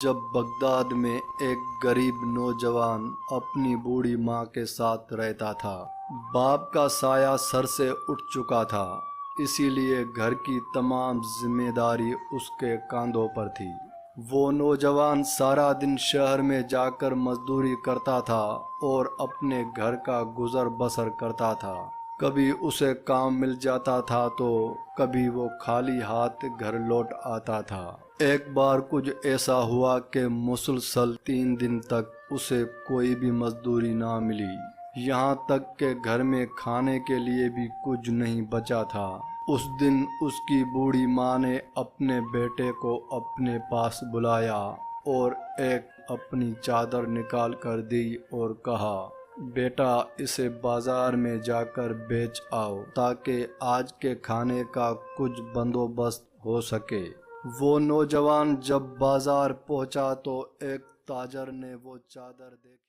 جب بغداد میں ایک غریب نوجوان اپنی بوڑھی ماں کے ساتھ رہتا تھا۔ باپ کا سایہ سر سے اٹھ چکا تھا، اسی لیے گھر کی تمام ذمہ داری اس کے کاندھوں پر تھی۔ وہ نوجوان سارا دن شہر میں جا کر مزدوری کرتا تھا اور اپنے گھر کا گزر بسر کرتا تھا۔ کبھی اسے کام مل جاتا تھا تو کبھی وہ خالی ہاتھ گھر لوٹ آتا تھا۔ ایک بار کچھ ایسا ہوا کہ مسلسل 3 دن تک اسے کوئی بھی مزدوری نہ ملی، یہاں تک کہ گھر میں کھانے کے لیے بھی کچھ نہیں بچا تھا۔ اس دن اس کی بوڑھی ماں نے اپنے بیٹے کو اپنے پاس بلایا اور ایک اپنی چادر نکال کر دی اور کہا، بیٹا اسے بازار میں جا کر بیچ آؤ تاکہ آج کے کھانے کا کچھ بندوبست ہو سکے۔ وہ نوجوان جب بازار پہنچا تو ایک تاجر نے وہ چادر دیکھی۔